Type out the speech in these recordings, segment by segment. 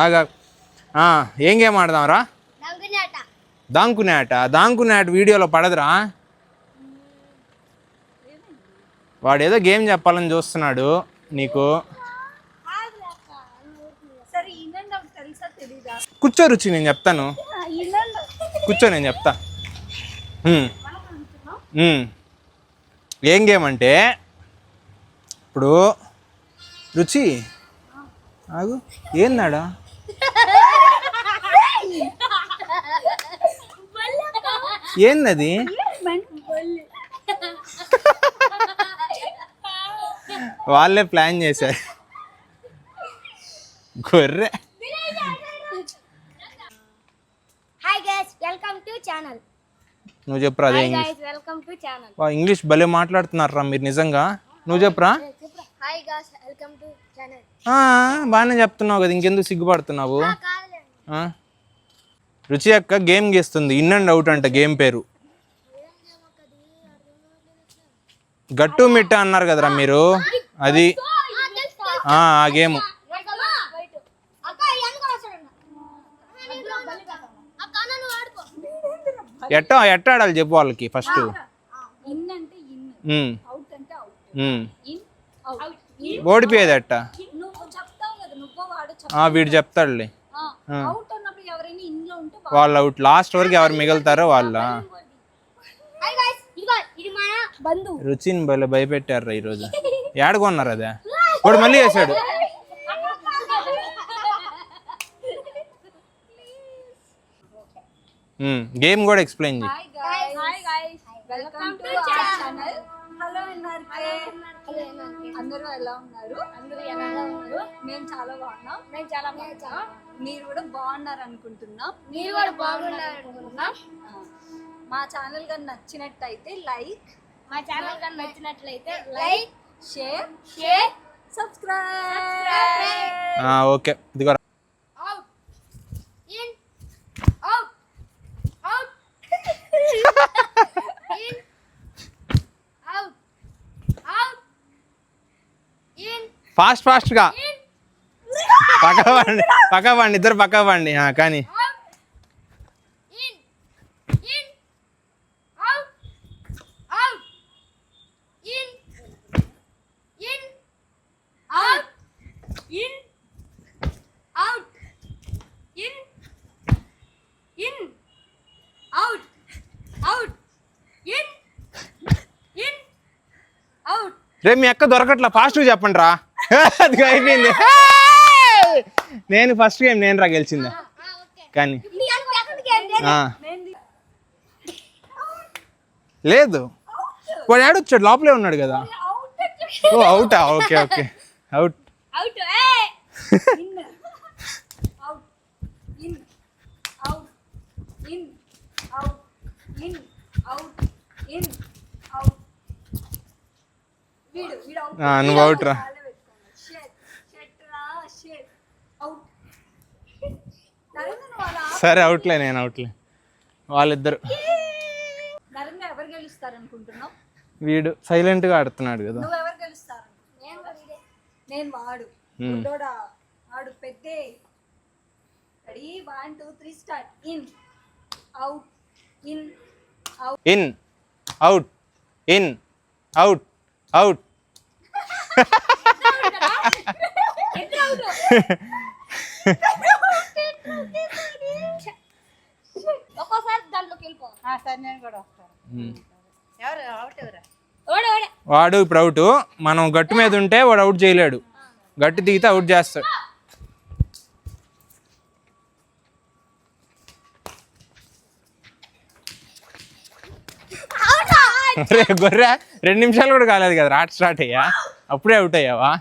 ఆగా ఏం గేమ్ ఆడదాంరా? దాంకునేట వీడియోలో పడదురా. వాడు ఏదో గేమ్ చెప్పాలని చూస్తున్నాడు నీకు. కూర్చో రుచి, నేను చెప్తాను. కూర్చో, నేను చెప్తా. ఏం గేమ్ అంటే ఇప్పుడు రుచి ఆగు, ఏందాడా? ఏందది? వాళ్ళే ప్లాన్ చేశారు. గొర్రె. నువ్వు చెప్పురా. అదే ఇంగ్లీష్ భలే మాట్లాడుతున్నారా మీరు నిజంగా. నువ్వు చెప్పురా. బాగానే చెప్తున్నావు కదా, ఇంకెందుకు సిగ్గుపడుతున్నావు? రుచి అక్క గేమ్ గీస్తుంది. ఇన్ అండ్ అవుట్ అంట గేమ్ పేరు. గట్టు మిట్ట అన్నారు కదరా మీరు, అది ఆ గేమ్. ఎట్ట ఆడాలి చెప్పు వాళ్ళకి ఫస్ట్. ఓడిపోయేది ఎట్ట? వీడు చెప్తాడులే. వాళ్ళు అవుట్. లాస్ట్ వరకు ఎవరు మిగులుతారో వాళ్ళ. రుచిని భలే భయపెట్టారు ఈరోజు. ఏడగొన్నారు అదే. వాడు మళ్ళీ వేసాడు. గేమ్ కూడా ఎక్స్ప్లెయిన్ చేయి. అందరూ ఎలా ఉన్నారు? మేము చాలా బాగున్నాం. మీరు కూడా బాగున్నారు అనుకుంటున్నాం. మా ఛానల్ గారు నచ్చినట్టయితే లైక్, షేర్, సబ్స్క్రైబ్. ఓకే, ఇదిగో ఫాస్ట్ గా పక్క పండి ఇద్దరు పక్క పండి. కానీ రే మీ అక్క దొరకట్లా, ఫాస్ట్గా చెప్పండి రా. అది అయిపోయింది. నేను ఫస్ట్ గేమ్ నేను రా గెలిచిందా. కానీ లేదు, వాడు ఆడొచ్చాడు, లోపలే ఉన్నాడు కదా. ఓ అవుటా? Okay out. నువ్వు అవుట్ రా. సరే అవుట్లే, నేను అవుట్లే. వాళ్ళిద్దరు. వీడు సైలెంట్ గా ఆడుతున్నాడు కదా. నేను వాడు పెద్దే. Ready 1 2 3 start. In out in out. వాడు ఇప్పుడు అవుట్. మనం గట్టు మీద ఉంటే వాడు అవుట్ చేయలేడు. గట్టు దిగితే అవుట్ చేస్తాడు. గొర్రె 2 నిమిషాలు కూడా కాలేదు కదా ఆట స్టార్ట్ అయ్యా, అప్పుడే అవుట్ అయ్యావా?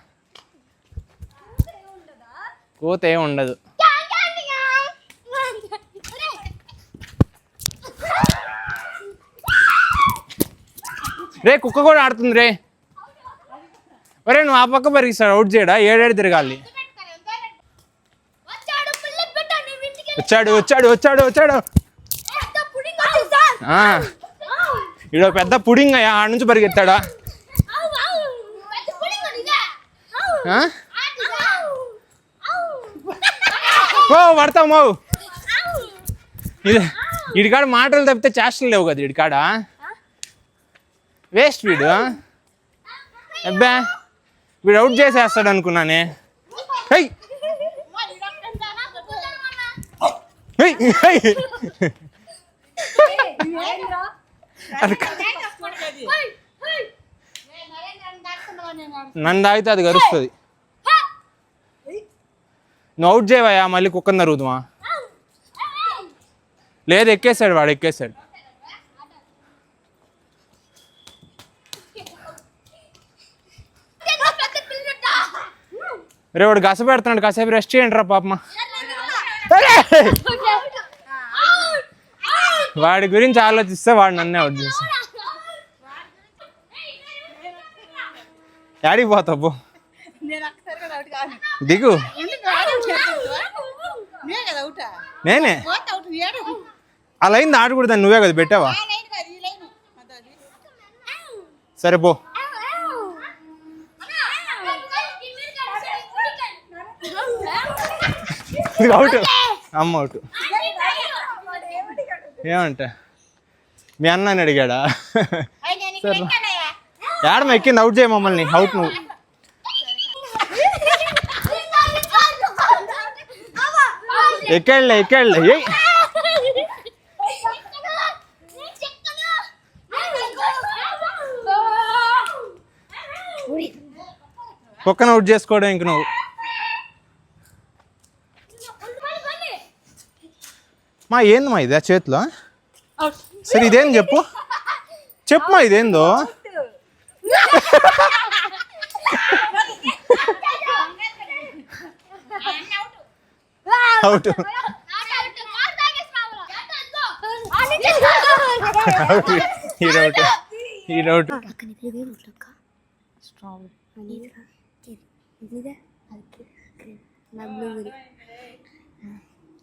కోత ఏమి ఉండదు. రే కుక్క కూడా ఆడుతుంది రే. ఒరే నువ్వు ఆ పక్క పరిగిస్తాడు, అవుట్ చేయడా? 7 తిరగాలి. వచ్చాడు. ఈడో పెద్ద పుడింగ్ అయ్యా, ఆడ నుంచి పరిగెత్తాడా? ఓ పడతావు మో ఇది ఇడికాడ మాటలు తప్పితే చేష్టలు లేవు కదా ఇడికాడ వేస్ట్ వీడు అబ్బా వీడు అవుట్ చేసేస్తాడు అనుకున్నానే హై హై హై నన్ను తాగితే అది గరుస్తుంది నువ్వు అవుట్ చేయవా మళ్ళీ కుక్కని తరుగుతామా లేదు ఎక్కేసాడు వాడు ఎక్కేసాడు రే వాడు గస పెడుతున్నాడు కాసేపు రెస్ట్ చేయండి రా పాపమా వాడి గురించి ఆలోచిస్తే వాడు నన్నే అవుట్ చేస్తాడు యాడికి పోతావు దిగు నేనే అలా అయింది ఆడకూడదని నువ్వే కదా పెట్టావా సరే పో అవుట్ అమ్మ అవుట్ ఏమంట మీ అన్నని అడిగాడా సరే ఏడమ ఎక్కింది అవుట్ చేయ మమ్మల్ని అవుట్ నువ్వు ఎక్కాడులే ఏ కుక్కను అవుట్ చేసుకోవడం ఇంక నువ్వు మా ఏంది మా ఇదే చేతిలో సరే ఇదేం చెప్పు మా ఇదేందో అవుట్ ఈడౌట్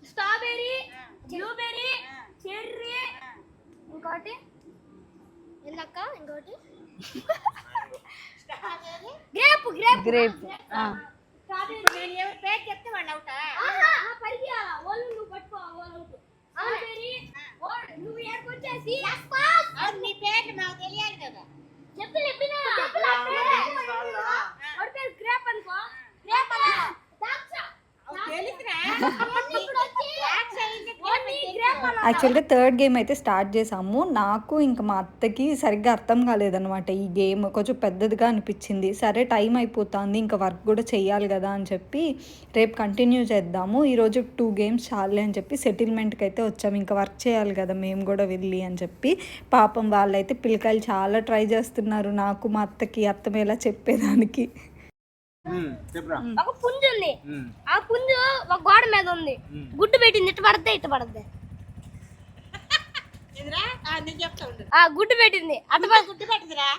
స్ట్రాబెర్రీ బ్లూబెర్రీ చెర్రీ ఇంకోటి ఏందక్క ఇంకోటి గ్రేప్ గ్రేప్ గ్రేప్ స్ట్రాబెర్రీ నేను పేరు చెప్తే వాడు అవుతా పరిగియాల ఓలు నువ్వు పట్టుకో ఓలు స్ట్రాబెర్రీ నువ్వు ఏర్కొచ్చేసి అవును నీ పేరు నాకు తెలియాలి కదా చెప్పినా వాడి పేరు గ్రేప్ అనుకో గ్రేప్ అలా యాక్చువల్గా థర్డ్ గేమ్ అయితే స్టార్ట్ చేసాము. నాకు ఇంకా మా అత్తకి సరిగ్గా అర్థం కాలేదనమాట ఈ గేమ్, కొంచెం పెద్దదిగా అనిపించింది. సరే టైం అయిపోతుంది ఇంకా వర్క్ కూడా చెయ్యాలి కదా అని చెప్పి రేపు కంటిన్యూ చేద్దాము, ఈరోజు 2 గేమ్స్ చాలే అని చెప్పి సెటిల్మెంట్కి అయితే వచ్చాము. ఇంకా వర్క్ చేయాలి కదా మేము కూడా వెళ్ళి అని చెప్పి. పాపం వాళ్ళైతే పిల్లకాయలు చాలా ట్రై చేస్తున్నారు నాకు మా అత్తకి అర్థమయ్యేలా చెప్పేదానికి. ఒక పుంజు ఉంది, ఆ పుంజు ఒక గోడ మీద ఉంది, గుడ్డు పెట్టింది, ఇటు పడద్ది ఆ గుడ్డు పెట్టింది అటు గుడ్డు పెట్టిందిరా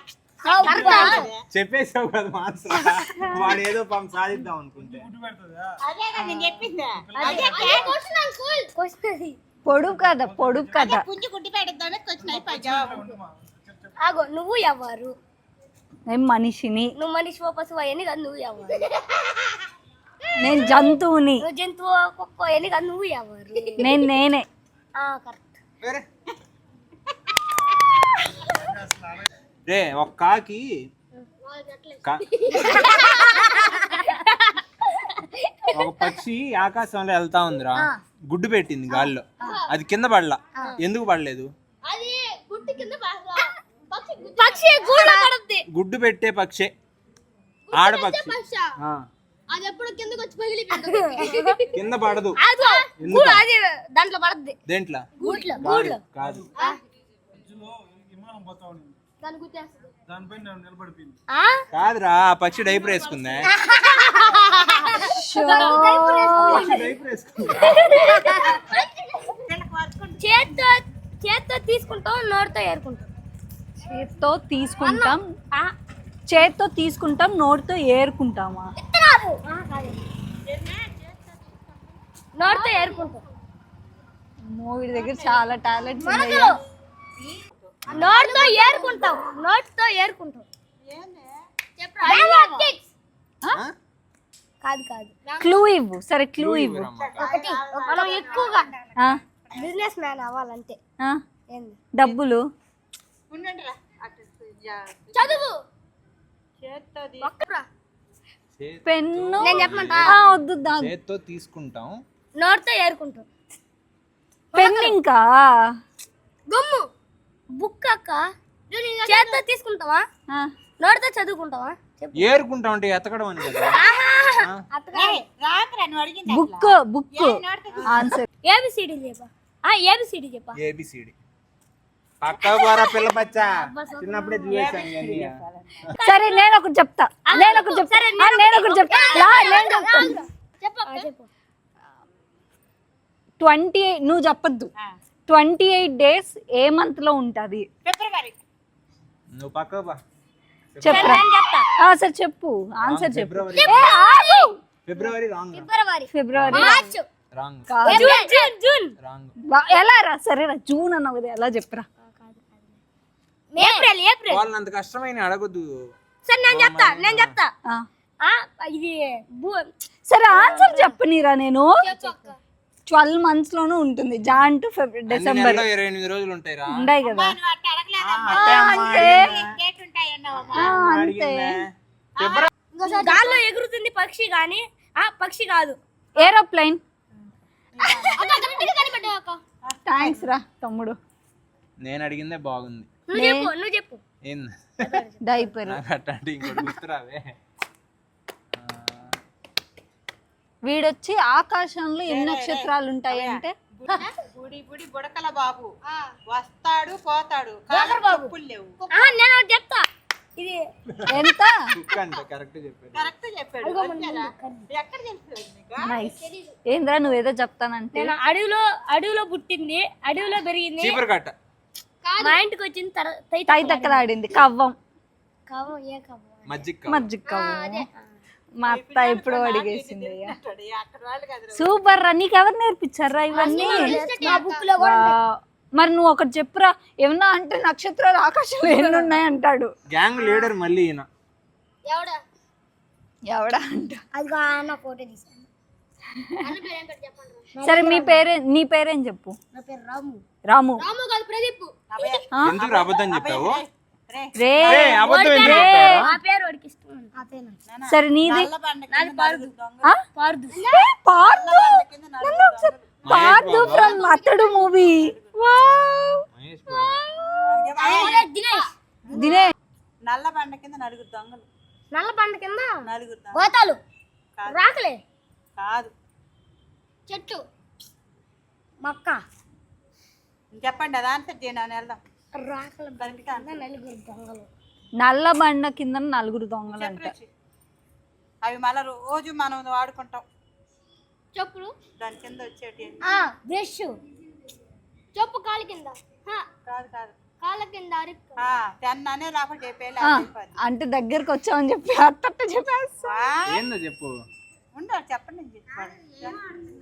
చెప్పేసావు కదా మాత్రం వాడు ఏదో పంప సాధిద్దాం అనుకుంటే పొడుపు కదా పుంజు గుడ్డు పెట్టిద్దాం. ఆగో నువ్వు ఎవరు? నేను మనిషిని. నువ్వు మనిషి పశువు అవన్నీ కాదు, నువ్వు ఎవరు? నేను జంతువుని. నువ్వు జంతువు కుక్క అవన్నీ కాదు, నువ్వు ఎవరు? నేనే. కరెక్ట్. రే ఒక కాకి ఒక పక్షి ఆకాశంలో వెళ్తా ఉందిరా, గుడ్డు పెట్టింది గాల్లో, అది కింద పడలా, ఎందుకు పడలేదు? అది గుడ్డు కింద పక్షి గూడ పడద్ది. గుడ్డు పెట్టే పక్షి ఆడపక్షి, అది ఎప్పుడు కిందకి వచ్చి పగిలిపోయింది, కింద పడదు. అది దాంట్లో పడద్ది. దేంట్లో? గూడ్లో కాదు, కాదురా ఆ పక్షి డైపర్ వేసుకుందా? చేత్తో తీసుకుంటాం, నోటితో ఏరుకుంటాం. చేత్తో తీసుకుంటాం నోటితో ఏరుకుంటామా? నోటితో ఏరుకుంటాం. వీడి దగ్గర చాలా టాలెంట్. నోటితో ఏరుకుంటాం. కాదు కాదు క్లూ ఇవ్వు. సరే క్లూ ఇవ్వు. ఒకటి మనం ఎక్కువగా ఆ, బిజినెస్ మ్యాన్ అవ్వాలంటే ఆ, ఏంది డబ్బులు, చదువు ఒక్కరా. పెన్ను. నేను చెప్పమంటా ఆ, వద్దు దాగు. చేత్తో తీసుకుంటాం. నోట్తో ఏరుకుంటాం. పెన్ ఇంకా గమ్ము బుక్ అక్క చేత్తో తీసుకుంటావా ఆ, నోటితో చదువుకుంటావా చెప్పు. ఏరుకుంటాం అంటే ఎతకడం అని కదా. Book book answer. ఏబిసిడి చెప్పా ఏబిసిడి చెప్పా ఏబిసిడి. పక్క పోరా పిల్ల పచ్చ. చిన్నప్పుడే చూసాను ఇవన్నీ. సరే నేను ఒకటి చెప్తా. నేను ఒకటి చెప్తా. నేను ఒకటి చెప్తా. నేను చెప్తాను. చెప్పు 28. నువ్వు చెప్పద్దు. 28 days ఏ మంత్ లో ఉంటది? నువ్వు పక్క బా. చెప్పరా? నేను చెప్తా సరే చెప్పు. ఆన్సర్ చెప్పు. ఫిబ్రవరి. ఏ, ఆగు. ఫిబ్రవరి రాంగ్. ఫిబ్రవరి మార్చ్ రాంగ్. కాదు. June wrong. ఎలా రా? సరే రా, జూన్ అన్నావు కదా, ఎలా చెప్పరా? ఏప్రిల్ వాళ్ళని అంత కష్టమైన అడగొద్దు. సరే నేను చెప్తా ఆ, ఇది సరే ఆన్సర్ చెప్పనీరా. నేను 12 months లోనూ ఉంటుంది. జాన్ టు డిసెంబర్ 28 రోజులు ఉంటాయి రా. ఉన్నాయి కదా. అంతే అంతే. గాల్లో ఎగురుతుంది పక్షి గాని పక్షి కాదు ఏరోప్లేన్. థ్యాంక్స్ రా తమ్ముడు. నేను అడిగిందే బాగుంది. నువ్వు చెప్పు ఏంది డైపర్. నాకు అట్లాంటి ఇంకోటి గుర్తురావే. వీడొచ్చి ఆకాశంలో ఎన్ని నక్షత్రాలు ఉంటాయి అంటే బుడి బుడి బుడకల బాబు వస్తాడు పోతాడు చెప్పులు లేవు. నేను ఒకటి చెప్తా ఇది ఎంత? కుక్క అంటే కరెక్ట్ చెప్పాడు. కరెక్ట్ చెప్పాడు. అంతేనా? ఎక్కడ తెలుసు నీకు? నైస్. ఏంద్రా నువ్వేదో చెప్తానంటే? నేను అడవిలో పుట్టింది అడవిలో పెరిగింది చీపురు కట్ట. మా ఇంటికి వచ్చిన తై తక్కలాడింది. కవ్వం. మజ్జిగ. మజ్జిగ కవ్వం. మా అత్త ఎప్పుడో అడిగేసింది. అంటాడు, అక్కడ వాళ్ళు కదా. సూపర్ రా. నీకెవరు నేర్పించారా ఇవన్నీ? బుక్ లో కూడా మరి నువ్వు ఒకటి చెప్పురా. ఏమన్నా అంటే నక్షత్రాలు ఆకాశంలో ఎన్ని ఉన్నాయి అంటాడు. గ్యాంగ్ లీడర్ మళ్ళీ ఈయన. ఎవడా అంట. అది నా ఫోటో తీసాను. సరే నీ పేరేం చెప్పు. నా పేరు రాము. రాము. రాము కాదు ప్రదీప్. ఎందుకు అబద్ధం చెప్పావు? రే అబద్ధం ఎందుకు చెప్పావు? ఆ పేరు వాడికి ఇష్టం. ఆ పేరు సరే నీది. నల్ల బండ కింద నలుగురు దొంగలు. ఆ? పార్దు. ఏ, పార్దు. నన్ను ఒకసారి- పార్దు ఫ్రమ్ అతడు మూవీ. మహేష్ బాబు. దినేష్. దినే. నల్ల బండ కింద నలుగురు దొంగలు. నల్ల పంట కింద నలుగురు దొంగలు గోతాలు కాదు. రాకలే కాదు. చెట్టు మొక్క చెప్పండి అది ఆన్సర్ చేయండి. అని వెళ్దాం. రాకల బంట నలుగురు దొంగలు. నల్ల బండ కింద 4 దొంగలు అంట. అవి మళ్ళా రోజు మనం వాడుకుంటాం. చెప్పులు దాని కింద వచ్చేటి బ్రష్ చెప్పు కాలు కింద కాదు కాదు. కాళ్ళ కింద అరుకు తెన్ననే రాకుండా చెప్పేయాలి. అంటే దగ్గరకు వచ్చామని చెప్పి అట్ట చెప్పేస్తా. ఏందో చెప్పు. ఉండవు చెప్పండి. నేను చెప్తాను.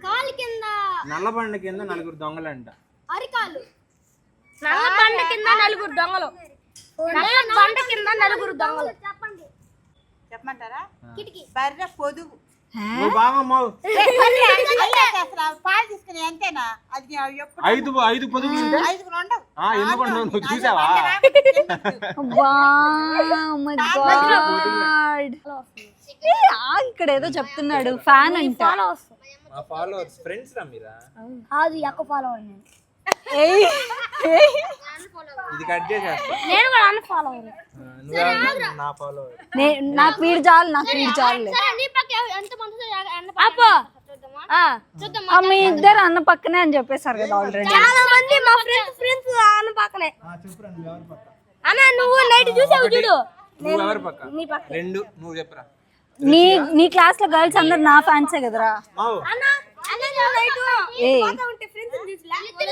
కాలు కింద నల్ల బండ కింద 4 దొంగలంట. అరికాలు. నల్ల బండ కింద 4 దొంగలు. నల్ల బండ కింద 4 దొంగలు. చెప్పండి. చెప్పమంటారా? కిటికీ. బర్రె పొదుగు. నువ్వు బాగా మావు. అసలు ఆ పాలు తీసుకుని అంతేనా? అది ఎప్పుడు 5 పొదుగులు ఉంటాయి. 5 ఉండవు. ఎందుకు ఉండవు? నువ్వు చూసావా? ఇక్కడ ఏదో చెప్తున్నాడు. ఫ్యాన్ అంట. మా ఫాలోవర్స్ ఫ్రెండ్స్ రా మీరా? అది ఎక్క ఫాలోవర్ నేను. ఏయ్, ఏయ్. ఇది కట్ చేసేస్తా. నేను కూడా అన్న ఫాలోవర్. నువ్వు నా ఫాలోవర్. నాకు వీడు చాలు. నాకు వీడు చాలులే. సరే నీ పక్క ఎంత మంది అన్న చూద్దామా? మీ ఇద్దరు అన్న పక్కనే అని చెప్పేశారు కదా ఆల్రెడీ. చాలా మంది మా ఫ్రెండ్స్ అన్న పక్కనే. అన్న నువ్వు నైట్ చూసావు చూడు. నువ్వు ఎవరి పక్క? నీ పక్క. 2 నువ్వు చెప్పరా. నీ క్లాస్ లో గర్ల్స్ అందరు నా ఫ్యాన్సే కదరా. మావు. అన్న నువ్వు నైట్ ఏయ్. పోతా ఉంటే ఫ్రెండ్స్ చూసిలా ఇద్దరు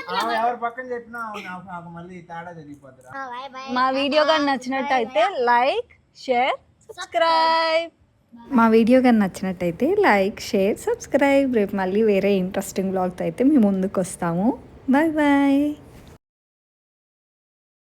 మధ్యలో ఎవరి పక్కన చెప్పినా నాకు మళ్ళీ తేడా జరిగిపోతురా. మా వీడియో కానీ నచ్చినట్టయితే లైక్ షేర్ సబ్స్క్రైబ్. మా వీడియో కానీ నచ్చినట్టయితే లైక్ షేర్ సబ్స్క్రైబ్. రేపు మళ్ళీ వేరే ఇంట్రెస్టింగ్ బ్లాగ్తో అయితే మేము ముందుకు వస్తాము. Bye bye.